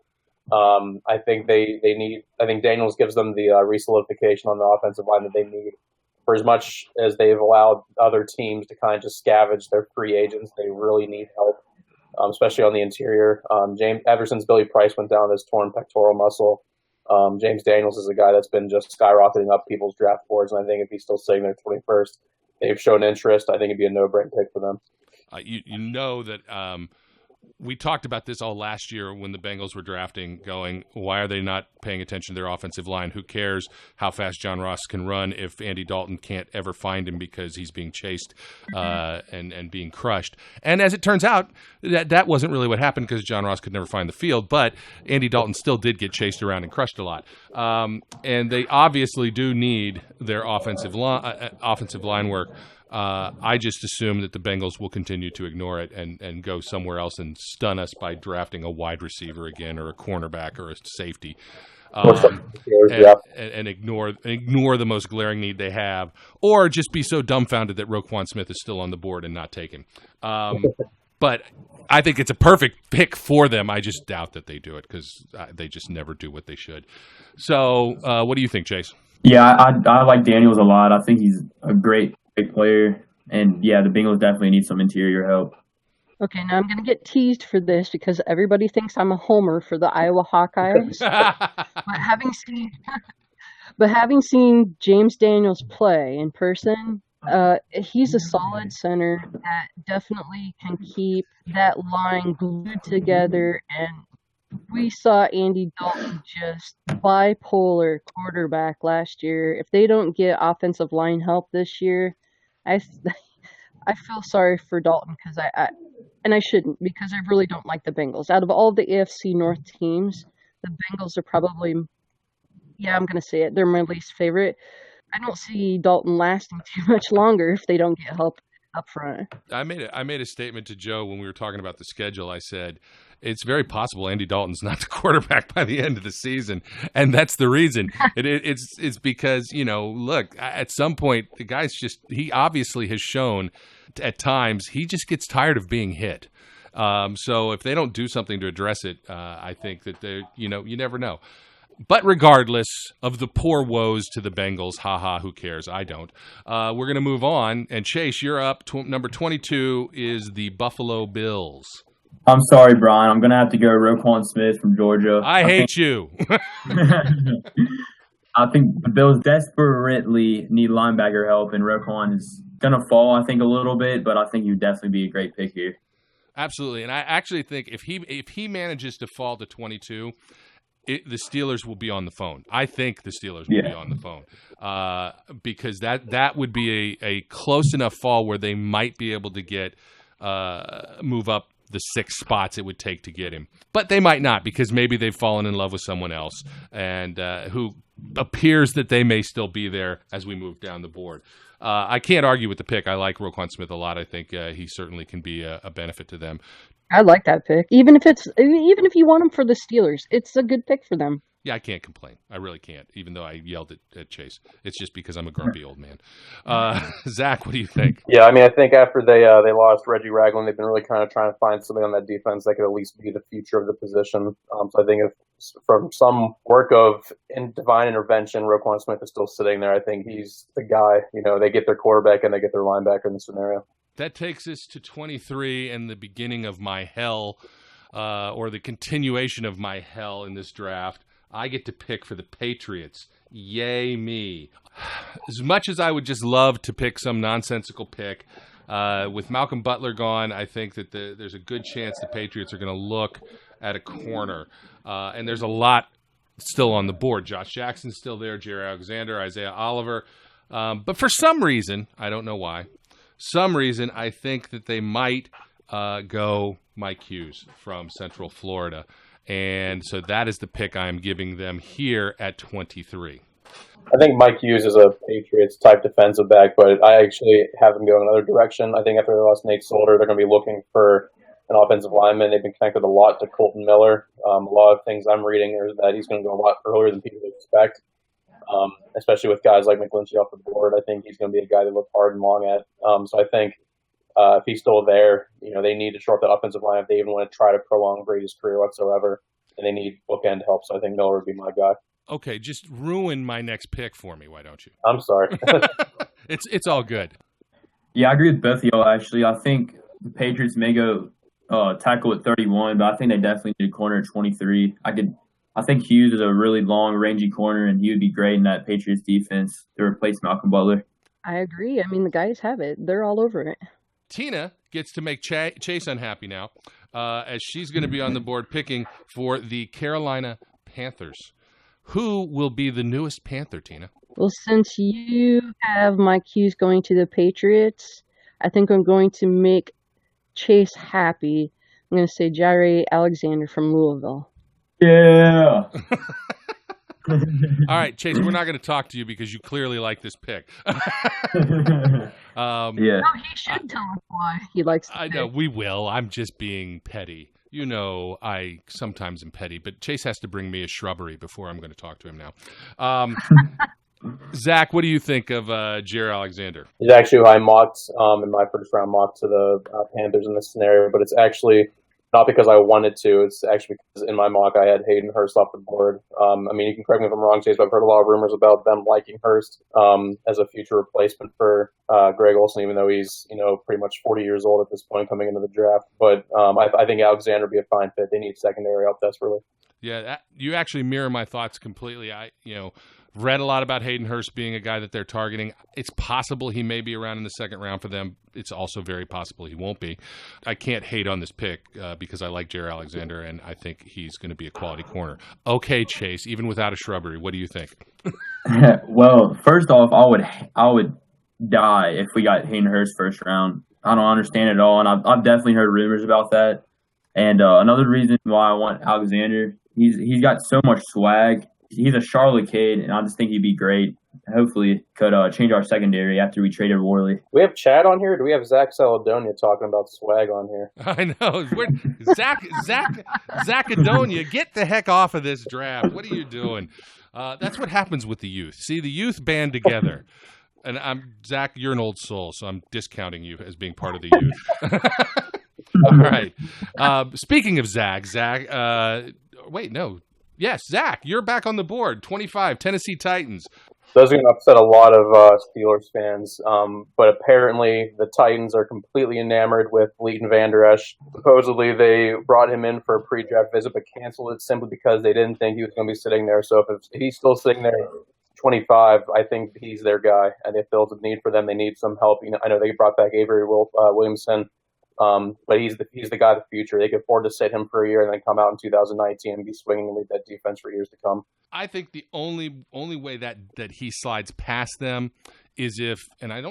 I think I think Daniels gives them the re-solidification on the offensive line that they need. For as much as they've allowed other teams to kind of just scavenge their free agents, they really need help, especially on the interior. Ever since Billy Price went down with his torn pectoral muscle, James Daniels is a guy that's been just skyrocketing up people's draft boards, and I think if he's still sitting there 21st, they've shown interest. I think it'd be a no-brainer pick for them. You know that we talked about this all last year when the Bengals were drafting, going, why are they not paying attention to their offensive line? Who cares how fast John Ross can run if Andy Dalton can't ever find him because he's being chased and being crushed? And as it turns out, that wasn't really what happened because John Ross could never find the field, but Andy Dalton still did get chased around and crushed a lot. And they obviously do need their offensive line work. I just assume that the Bengals will continue to ignore it and go somewhere else and stun us by drafting a wide receiver again or a cornerback or a safety, and ignore the most glaring need they have, or just be so dumbfounded that Roquan Smith is still on the board and not taken. But I think it's a perfect pick for them. I just doubt that they do it because they just never do what they should. So what do you think, Chase? Yeah, I like Daniels a lot. I think he's a great player. And, yeah, the Bengals definitely need some interior help. Okay, now I'm going to get teased for this because everybody thinks I'm a homer for the Iowa Hawkeyes. But having seen James Daniels play in person, he's a solid center that definitely can keep that line glued together. And we saw Andy Dalton just bipolar quarterback last year. If they don't get offensive line help this year, I feel sorry for Dalton because I shouldn't, because I really don't like the Bengals. Out of all the AFC North teams, the Bengals are probably, I'm going to say it, they're my least favorite. I don't see Dalton lasting too much longer if they don't get help up front. I made a statement to Joe when we were talking about the schedule. I said, it's very possible Andy Dalton's not the quarterback by the end of the season, and that's the reason. It's because, look, at some point, the guy's he obviously has shown at times he just gets tired of being hit. So if they don't do something to address it, I think that you never know. But regardless of the poor woes to the Bengals, who cares? I don't. We're going to move on. And Chase, you're up. Number 22 is the Buffalo Bills. I'm sorry, Brian. I'm going to have to go Roquan Smith from Georgia. I hate you. I think the Bills desperately need linebacker help, and Roquan is going to fall, I think, a little bit, but I think he would definitely be a great pick here. Absolutely. And I actually think if he manages to fall to 22, the Steelers will be on the phone. I think the Steelers will be on the phone because that would be a close enough fall where they might be able to get move up the 6 spots it would take to get him. But they might not because maybe they've fallen in love with someone else and who appears that they may still be there as we move down the board. I can't argue with the pick. I like Roquan Smith a lot. I think he certainly can be a benefit to them. I like that pick. Even if you want him for the Steelers, it's a good pick for them. Yeah, I can't complain. I really can't, even though I yelled at Chase. It's just because I'm a grumpy old man. Zach, what do you think? Yeah, I mean, I think after they lost Reggie Ragland, they've been really kind of trying to find somebody on that defense that could at least be the future of the position. So I think if from some work of divine intervention, Roquan Smith is still sitting there. I think he's the guy. They get their quarterback and they get their linebacker in the scenario. That takes us to 23 and the beginning of my hell, or the continuation of my hell in this draft. I get to pick for the Patriots. Yay me. As much as I would just love to pick some nonsensical pick, with Malcolm Butler gone, I think that there's a good chance the Patriots are going to look at a corner. And there's a lot still on the board. Josh Jackson's still there, Jerry Alexander, Isaiah Oliver. But for some reason, I don't know why, I think that they might go Mike Hughes from Central Florida. And so that is the pick I'm giving them here at 23. I think Mike Hughes is a Patriots-type defensive back, but I actually have them go in another direction. I think after they lost Nate Solder, they're going to be looking for an offensive lineman. They've been connected a lot to Colton Miller. A lot of things I'm reading is that he's going to go a lot earlier than people expect, especially with guys like McGlinchey off the board. I think he's going to be a guy they look hard and long at. So I think if he's still there, they need to shore up the offensive line if they even want to try to prolong Brady's career whatsoever, and they need bookend help. So I think Miller would be my guy. Okay, just ruin my next pick for me, why don't you? I'm sorry. It's all good. Yeah, I agree with both of y'all, actually. I think the Patriots may go tackle at 31, but I think they definitely need a corner at 23. I think Hughes is a really long, rangy corner, and he would be great in that Patriots defense to replace Malcolm Butler. I agree. I mean, the guys have it. They're all over it. Tina gets to make Chase unhappy now, as she's going to be on the board picking for the Carolina Panthers. Who will be the newest Panther, Tina? Well, since you have Mike Hughes going to the Patriots, I think I'm going to make Chase happy. I'm going to say Jaire Alexander from Louisville. Yeah. All right, Chase, we're not going to talk to you because you clearly like this pick. Yeah. No, he should tell us why he likes the I know, we will. I'm just being petty. I sometimes am petty, but Chase has to bring me a shrubbery before I'm going to talk to him now. Zach, what do you think of Jaire Alexander? He's actually who I mocked in my first round mock to the Panthers in this scenario, but it's actually not because I wanted to. It's actually because in my mock I had Hayden Hurst off the board. I mean, you can correct me if I'm wrong, Chase, but I've heard a lot of rumors about them liking Hurst as a future replacement for Greg Olsen, even though he's pretty much 40 years old at this point coming into the draft. But I think Alexander would be a fine fit. They need secondary help desperately. Yeah, you actually mirror my thoughts completely. I read a lot about Hayden Hurst being a guy that they're targeting. It's possible he may be around in the second round for them. It's also very possible he won't be. I can't hate on this pick because I like Jair Alexander, and I think he's going to be a quality corner. Okay, Chase, even without a shrubbery, what do you think? Well, first off, I would die if we got Hayden Hurst first round. I don't understand it at all, and I've definitely heard rumors about that. And another reason why I want Alexander, he's got so much swag. He's a Charlotte kid, and I just think he'd be great. Hopefully, could change our secondary after we traded Worley. We have Chad on here. Do we have Zach Saladonia talking about swag on here? I know. Zach Adonia, get the heck off of this draft. What are you doing? That's what happens with the youth. See, the youth band together. And Zach, you're an old soul, so I'm discounting you as being part of the youth. All right. Speaking of Zach, wait, no. Yes, Zach, you're back on the board. 25, Tennessee Titans. Those are going to upset a lot of Steelers fans, but apparently the Titans are completely enamored with Leighton Vander Esch. Supposedly they brought him in for a pre-draft visit but canceled it simply because they didn't think he was going to be sitting there. So if he's still sitting there at 25, I think he's their guy, and they feel the need for them. They need some help. I know they brought back Avery Williamson. But he's the guy of the future. They could afford to sit him for a year and then come out in 2019 and be swinging and lead that defense for years to come. I think the only way that he slides past them is if, and I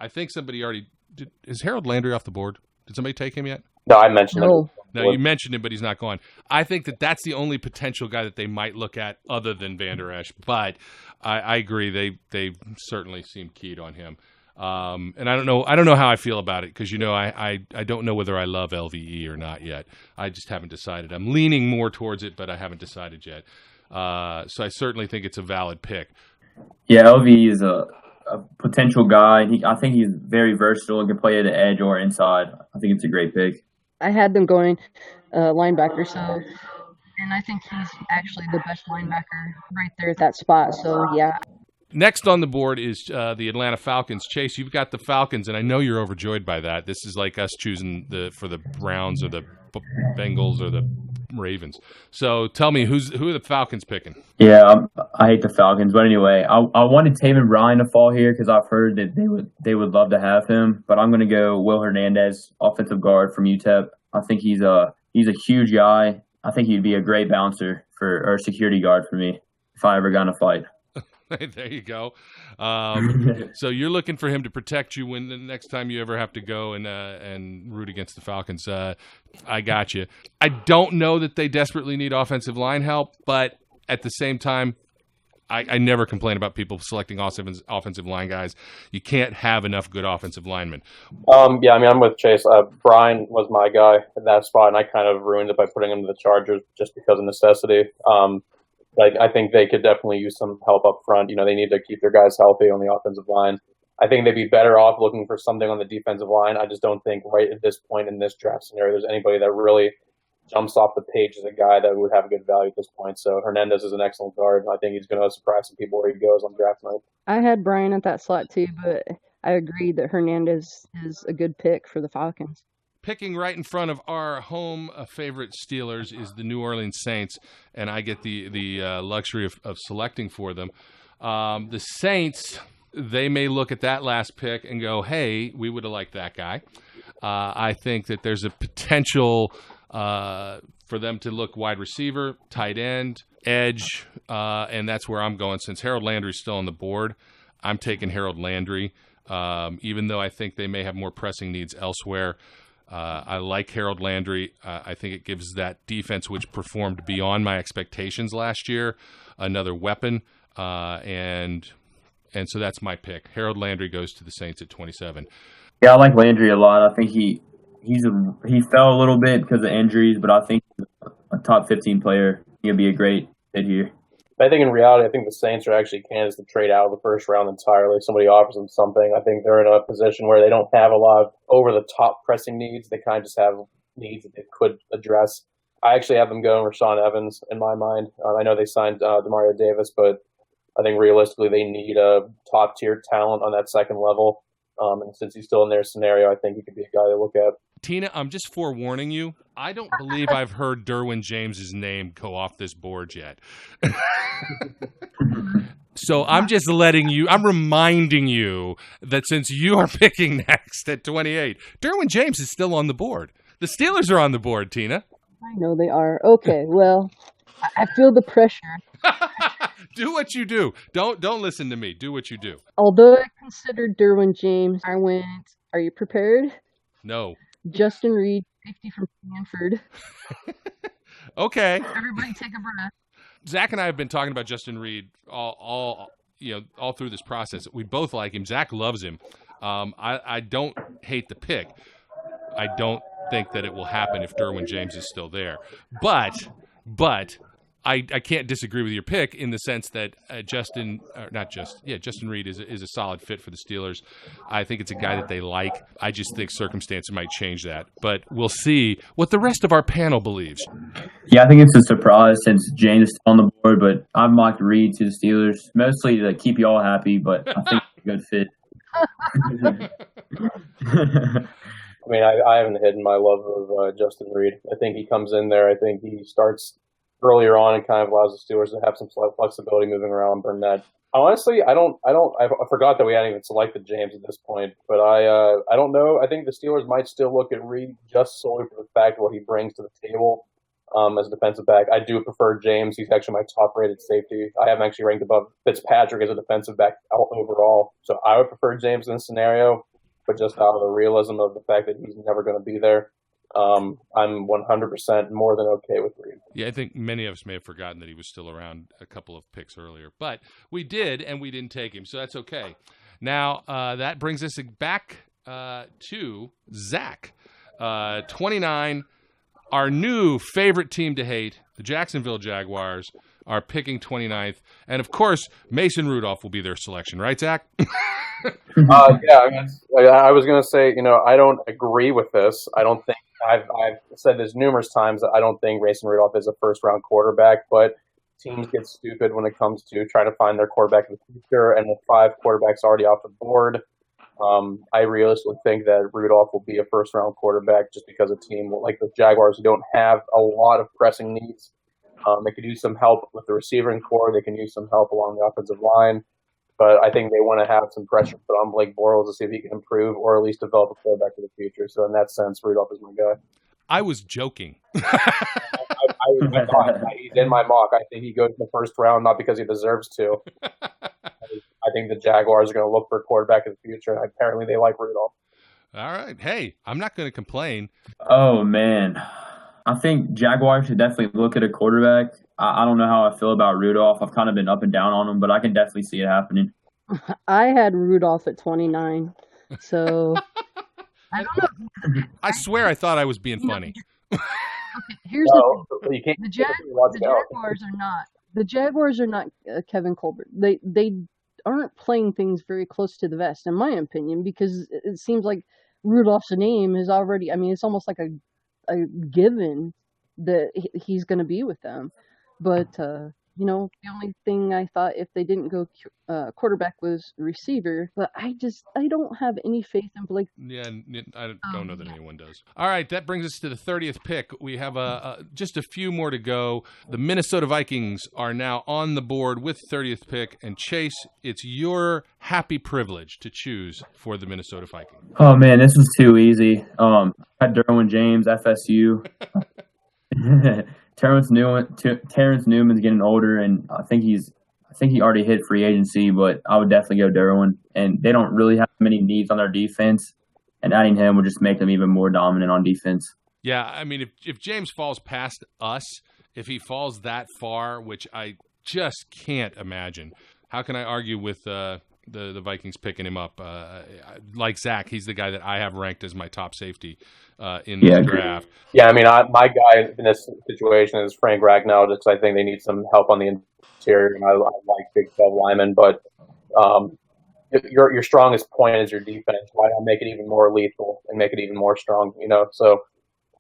think somebody already did. Is Harold Landry off the board? Did somebody take him yet? No, I mentioned him. No, you mentioned him, but he's not gone. I think that's the only potential guy that they might look at other than Vander Esch. But I agree, they certainly seem keyed on him. And I don't know how I feel about it because I don't know whether I love LVE or not yet. I just haven't decided. I'm leaning more towards it, but I haven't decided yet. So I certainly think it's a valid pick. Yeah, LVE is a potential guy. I think he's very versatile and can play at the edge or inside. I think it's a great pick. I had them going linebacker, and I think he's actually the best linebacker right there at that spot. So yeah. Next on the board is the Atlanta Falcons. Chase, you've got the Falcons, and I know you're overjoyed by that. This is like us choosing for the Browns or the Bengals or the Ravens. So tell me, who are the Falcons picking? Yeah, I hate the Falcons, but anyway, I wanted Taven Bryan to fall here because I've heard that they would love to have him. But I'm going to go Will Hernandez, offensive guard from UTEP. I think he's a huge guy. I think he'd be a great bouncer or security guard for me if I ever got in a fight. There you go. So you're looking for him to protect you when the next time you ever have to go and root against the Falcons. I got you. I don't know that they desperately need offensive line help, but at the same time, I never complain about people selecting offensive line guys. You can't have enough good offensive linemen. Yeah, I mean, I'm with Chase. Brian was my guy in that spot, and I kind of ruined it by putting him to the Chargers just because of necessity. I think they could definitely use some help up front. They need to keep their guys healthy on the offensive line. I think they'd be better off looking for something on the defensive line. I just don't think right at this point in this draft scenario there's anybody that really jumps off the page as a guy that would have good value at this point. So Hernandez is an excellent guard. I think he's going to surprise some people where he goes on draft night. I had Brian at that slot too, but I agree that Hernandez is a good pick for the Falcons. Picking right in front of our home favorite Steelers is the New Orleans Saints, and I get the luxury of selecting for them. The Saints, they may look at that last pick and go, hey, we would have liked that guy. I think that there's a potential for them to look wide receiver, tight end, edge, and that's where I'm going. Since Harold Landry's still on the board, I'm taking Harold Landry, even though I think they may have more pressing needs elsewhere. I like Harold Landry. I think it gives that defense, which performed beyond my expectations last year, another weapon. And so that's my pick. Harold Landry goes to the Saints at 27. Yeah, I like Landry a lot. I think he fell a little bit because of injuries, but I think he's a top 15 player. He'll be a great fit here. I think in reality, I think the Saints are actually candidates to trade out of the first round entirely. Somebody offers them something. I think they're in a position where they don't have a lot of over-the-top pressing needs. They kind of just have needs that they could address. I actually have them going Rashaan Evans in my mind. I know they signed Demario Davis, but I think realistically they need a top-tier talent on that second level. And since he's still in their scenario, I think he could be a guy to look at. Tina, I'm just forewarning you. I don't believe I've heard Derwin James's name go off this board yet. So I'm just I'm reminding you that since you are picking next at 28, Derwin James is still on the board. The Steelers are on the board, Tina. I know they are. Okay, well, I feel the pressure. Do what you do. Don't listen to me. Do what you do. Although I considered Derwin James, I went, are you prepared? No. Justin Reed, safety from Stanford. Okay. Everybody take a breath. Zach and I have been talking about Justin Reed all through this process. We both like him. Zach loves him. I don't hate the pick. I don't think that it will happen if Derwin James is still there. But I can't disagree with your pick in the sense that Justin Reed is a solid fit for the Steelers. I think it's a guy that they like. I just think circumstances might change that. But we'll see what the rest of our panel believes. Yeah, I think it's a surprise since James is still on the board, but I've mocked Reed to the Steelers, mostly to keep you all happy, but I think it's a good fit. I mean, I haven't hidden my love of Justin Reed. I think he comes in there. I think he starts earlier on and kind of allows the Steelers to have some flexibility moving around Burnett. Honestly, I forgot that we hadn't even selected James at this point, but I don't know. I think the Steelers might still look at Reed just solely for the fact of what he brings to the table as a defensive back. I do prefer James. He's actually my top-rated safety. I have him actually ranked above Fitzpatrick as a defensive back overall, so I would prefer James in this scenario, but just out of the realism of the fact that he's never going to be there. I'm 100% more than okay with Reed. Yeah, I think many of us may have forgotten that he was still around a couple of picks earlier. But we did, and we didn't take him, so that's okay. Now, that brings us back to Zach. 29, our new favorite team to hate, the Jacksonville Jaguars, are picking 29th. And, of course, Mason Rudolph will be their selection. Right, Zach? Yeah, I was going to say, I don't agree with this. I don't think I've said this numerous times that I don't think Mason Rudolph is a first-round quarterback, but teams get stupid when it comes to trying to find their quarterback in the future, and with 5 quarterbacks already off the board, I realistically think that Rudolph will be a first-round quarterback just because a team like the Jaguars who don't have a lot of pressing needs. They could use some help with the receiving core. They can use some help along the offensive line. But I think they want to have some pressure put on Blake Bortles to see if he can improve or at least develop a quarterback for the future. So in that sense, Rudolph is my guy. I was joking. He's in my mock. I think he goes in the first round, not because he deserves to. I think the Jaguars are going to look for a quarterback in the future, and apparently they like Rudolph. All right. Hey, I'm not going to complain. Oh, man. I think Jaguars should definitely look at a quarterback. I don't know how I feel about Rudolph. I've kind of been up and down on him, but I can definitely see it happening. I had Rudolph at 29, so I don't know. I swear I thought I was being funny. Okay, here's the thing. The Jaguars are not Kevin Colbert. They aren't playing things very close to the vest, in my opinion, because it seems like Rudolph's name is already. I mean, it's almost like a given that he's going to be with them. But, the only thing I thought if they didn't go quarterback was receiver. But I don't have any faith in Blake. Yeah, I don't know that anyone does. All right, that brings us to the 30th pick. We have just a few more to go. The Minnesota Vikings are now on the board with 30th pick. And Chase, it's your happy privilege to choose for the Minnesota Vikings. Oh, man, this was too easy. I had Derwin James, FSU. Terrence Newman's getting older, and I think he already hit free agency, but I would definitely go Derwin. And they don't really have many needs on their defense, and adding him would just make them even more dominant on defense. Yeah, I mean, if James falls past us, if he falls that far, which I just can't imagine, how can I argue with the Vikings picking him up? Like Zach, he's the guy that I have ranked as my top safety in the draft. Yeah, I mean, my guy in this situation is Frank Ragnow, just I think they need some help on the interior, and I like Big 12 linemen, but your strongest point is your defense. Why not make it even more lethal and make it even more strong, So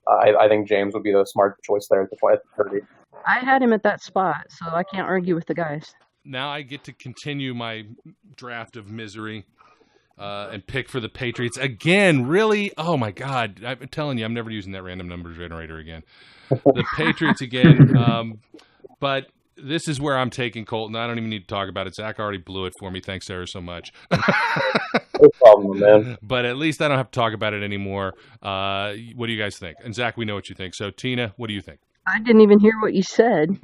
I think James would be the smart choice there at the 30. I had him at that spot, so I can't argue with the guys. Now I get to continue my draft of misery and pick for the Patriots again. Really? Oh my God! I'm telling you, I'm never using that random number generator again. The Patriots again. But this is where I'm taking Colton. I don't even need to talk about it. Zach already blew it for me. Thanks, Sarah, so much. No problem, man. But at least I don't have to talk about it anymore. What do you guys think? And Zach, we know what you think. So Tina, what do you think? I didn't even hear what you said.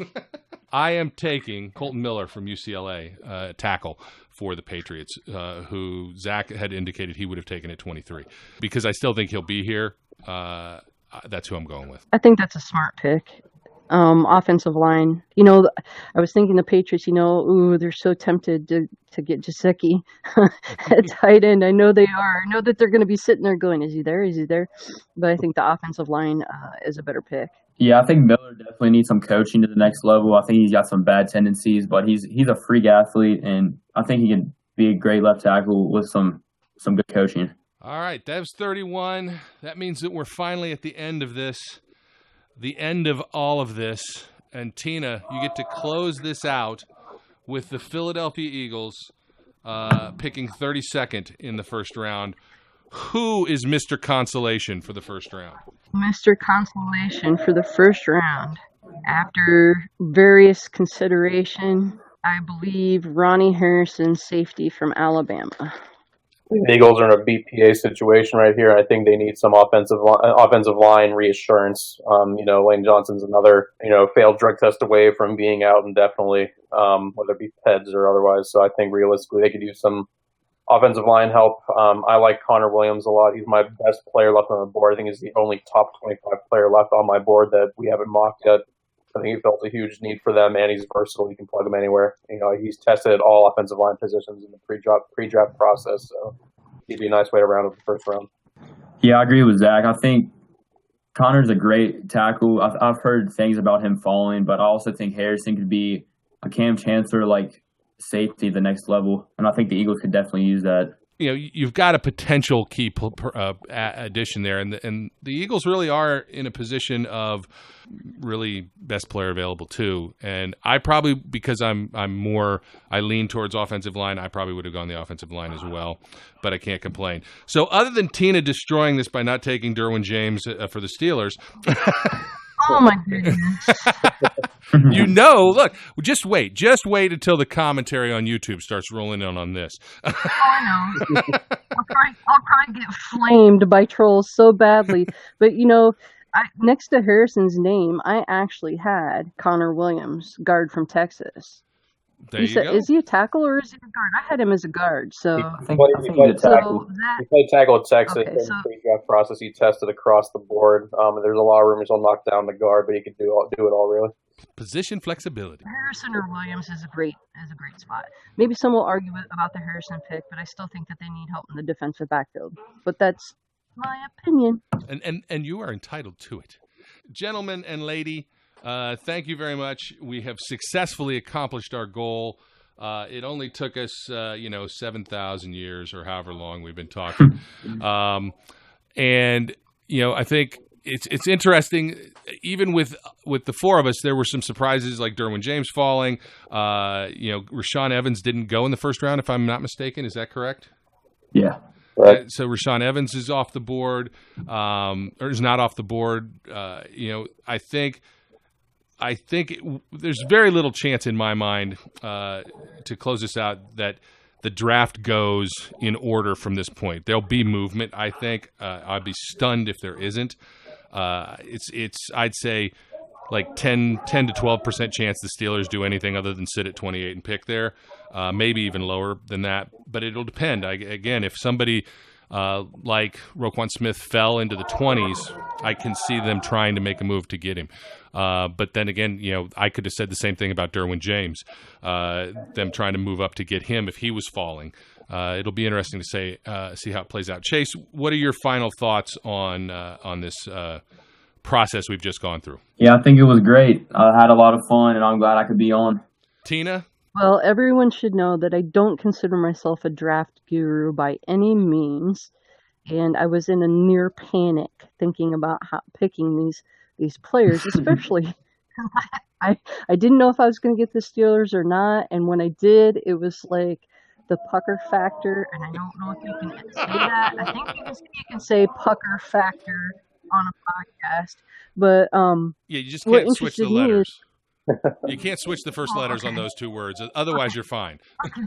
I am taking Colton Miller from UCLA, tackle for the Patriots, who Zach had indicated he would have taken at 23. Because I still think he'll be here. That's who I'm going with. I think that's a smart pick. Offensive line. You know, I was thinking the Patriots, they're so tempted to get Gesicki at tight end. I know they are. I know that they're going to be sitting there going, is he there? Is he there? But I think the offensive line is a better pick. Yeah, I think Miller definitely needs some coaching to the next level. I think he's got some bad tendencies, but he's a freak athlete, and I think he can be a great left tackle with some good coaching. All right, Dev's 31. That means that we're finally at the end of this. The end of all of this. And Tina, you get to close this out with the Philadelphia Eagles picking 32nd in the first round. Who is Mr. Consolation for the first round? Mr. Consolation for the first round. After various consideration, I believe Ronnie Harrison, safety from Alabama. The Eagles are in a BPA situation right here. I think they need some offensive line reassurance. Lane Johnson's another, failed drug test away from being out indefinitely, whether it be PEDS or otherwise. So I think realistically they could use some offensive line help. I like Connor Williams a lot. He's my best player left on the board. I think he's the only top 25 player left on my board that we haven't mocked yet. I think he felt a huge need for them, and he's versatile. You can plug him anywhere. He's tested at all offensive line positions in the pre-draft process, so he'd be a nice way to round up the first round. Yeah, I agree with Zach. I think Connor's a great tackle. I've heard things about him falling, but I also think Harrison could be a Cam Chancellor-like safety the next level, and I think the Eagles could definitely use that. You've got a potential key addition there, and the Eagles really are in a position of really best player available too. And I probably, because I lean towards offensive line, I probably would have gone the offensive line as well, but I can't complain. So other than Tina destroying this by not taking Derwin James for the Steelers. Oh my goodness. Look, just wait until the commentary on YouTube starts rolling in on this. Oh, I know. I'll probably get flamed by trolls so badly. But, next to Harrison's name, I actually had Connor Williams, guard from Texas. There you go. Is he a tackle or is he a guard? I had him as a guard. So I think he's a tackle. He played tackle at Texas Okay, in the pre-draft process. He tested across the board. There's a lot of rumors he'll knock down the guard, but he could do it all really. Position flexibility. Harrison or Williams is a great spot. Maybe some will argue about the Harrison pick, but I still think that they need help in the defensive backfield. But that's my opinion. And you are entitled to it. Gentlemen and lady, thank you very much. We have successfully accomplished our goal. It only took us, 7,000 years or however long we've been talking. I think it's interesting. Even with the four of us, there were some surprises like Derwin James falling. Rashaan Evans didn't go in the first round, if I'm not mistaken. Is that correct? Yeah. Right. So Rashaan Evans is off the board, or is not off the board. I think there's very little chance in my mind to close this out that the draft goes in order from this point. There'll be movement, I think. I'd be stunned if there isn't. I'd say like 10 to 12% chance the Steelers do anything other than sit at 28 and pick there. Maybe even lower than that, but it'll depend. Again, if somebody like Roquan Smith fell into the 20s, I can see them trying to make a move to get him. But then again, I could have said the same thing about Derwin James, them trying to move up to get him if he was falling. It'll be interesting to see how it plays out. Chase, what are your final thoughts on this process we've just gone through? Yeah, I think it was great. I had a lot of fun, and I'm glad I could be on. Tina? Well, everyone should know that I don't consider myself a draft guru by any means. and I was in a near panic thinking about picking these players, especially. I didn't know if I was going to get the Steelers or not, and when I did, it was like the pucker factor, and I don't know if you can say that. I think you can say pucker factor on a podcast, but yeah, you just can't switch the letters. You can't switch the first letters on those two words. Otherwise, you're fine. Okay,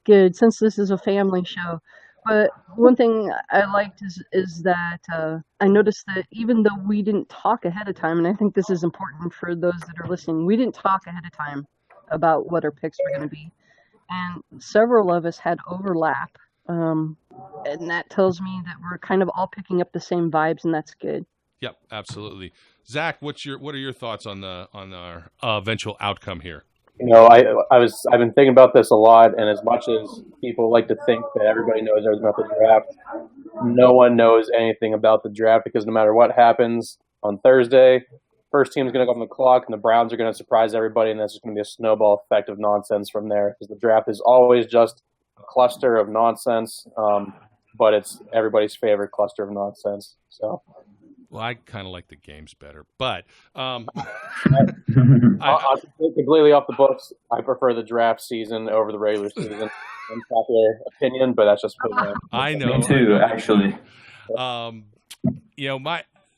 good. Since this is a family show. But one thing I liked is that I noticed that even though we didn't talk ahead of time, and I think this is important for those that are listening, we didn't talk ahead of time about what our picks were going to be. And several of us had overlap. And that tells me that we're kind of all picking up the same vibes, and that's good. Yep, absolutely. Zach, what are your thoughts on our eventual outcome here? You know, I've been thinking about this a lot, and as much as people like to think that everybody knows everything about the draft, no one knows anything about the draft, because no matter what happens on Thursday, first team is going to go on the clock, and the Browns are going to surprise everybody, and that's just going to be a snowball effect of nonsense from there, because the draft is always just a cluster of nonsense, but it's everybody's favorite cluster of nonsense. So. Well, I kind of like the games better, but I'm completely off the books. I prefer the draft season over the regular season. Unpopular opinion, but that's just I know. Me too, actually. You know,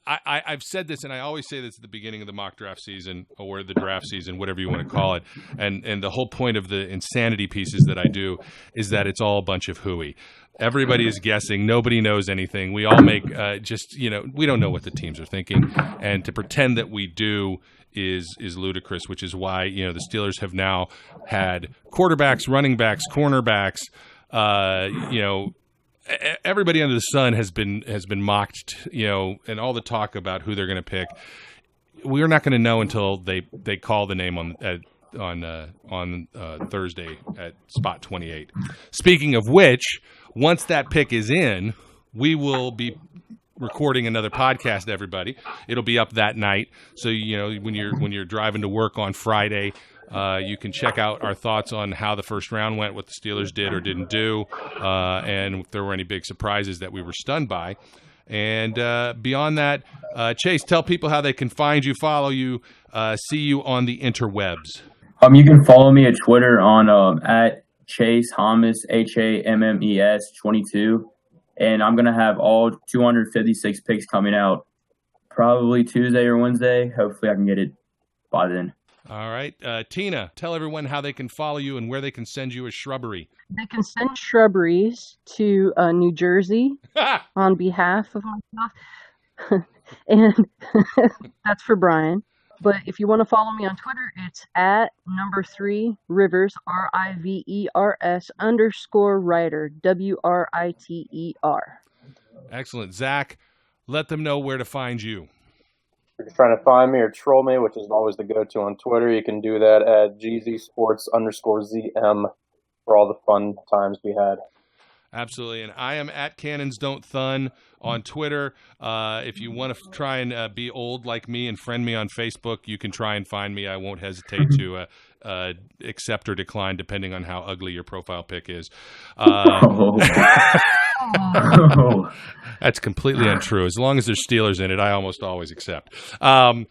I've said this, and I always say this at the beginning of the mock draft season or the draft season, whatever you want to call it. And the whole point of the insanity pieces that I do is that it's all a bunch of hooey. Everybody is guessing. Nobody knows anything. We all make we don't know what the teams are thinking. And to pretend that we do is ludicrous, which is why, the Steelers have now had quarterbacks, running backs, cornerbacks, everybody under the sun has been mocked, and all the talk about who they're going to pick. We're not going to know until they call the name on Thursday at spot 28. Speaking of which, once that pick is in, we will be recording another podcast. Everybody, it'll be up that night. So when you're driving to work on Friday, you can check out our thoughts on how the first round went, what the Steelers did or didn't do, and if there were any big surprises that we were stunned by. And beyond that, Chase, tell people how they can find you, follow you, see you on the interwebs. You can follow me at Twitter on at Chase Hammes, HAMMES 22, and I'm gonna have all 256 picks coming out probably Tuesday or Wednesday. Hopefully, I can get it by then. All right. Tina, tell everyone how they can follow you and where they can send you a shrubbery. They can send shrubberies to New Jersey on behalf of myself. And that's for Brian. But if you want to follow me on Twitter, it's at #3 Rivers, RIVERS _writer, WRITER. Excellent. Zach, let them know where to find you. If you're trying to find me or troll me, which is always the go-to on Twitter, you can do that at GZSports _ZM for all the fun times we had. Absolutely. And I am at Cannons Don't Thun on Twitter. If you want to try and be old like me and friend me on Facebook, you can try and find me. I won't hesitate to accept or decline depending on how ugly your profile pic is. That's completely untrue. As long as there's Steelers in it, I almost always accept. And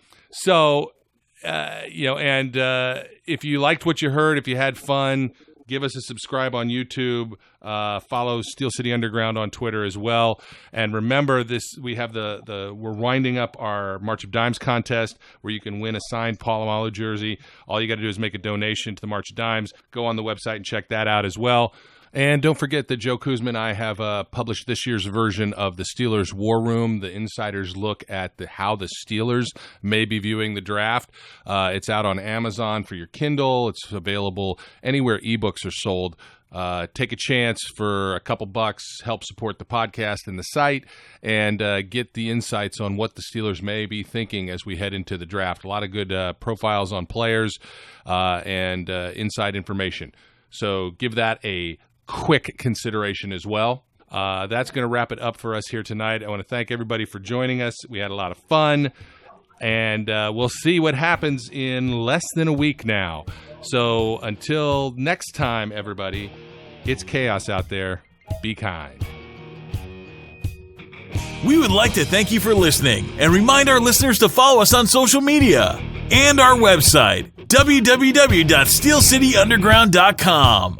if you liked what you heard, if you had fun, give us a subscribe on YouTube. Follow Steel City Underground on Twitter as well. And remember, we have we're winding up our March of Dimes contest where you can win a signed Palomalo jersey. All you got to do is make a donation to the March of Dimes. Go on the website and check that out as well. And don't forget that Joe Kuzma and I have published this year's version of the Steelers War Room, the insider's look at how the Steelers may be viewing the draft. It's out on Amazon for your Kindle. It's available anywhere eBooks are sold. Take a chance for a couple bucks, help support the podcast and the site, and get the insights on what the Steelers may be thinking as we head into the draft. A lot of good profiles on players and inside information. So give that a quick consideration as well. That's going to wrap it up for us here tonight. I want to thank everybody for joining us. We had a lot of fun, and we'll see what happens in less than a week now. So until next time, everybody, it's chaos out there. Be kind. We would like to thank you for listening and remind our listeners to follow us on social media and our website, www.steelcityunderground.com.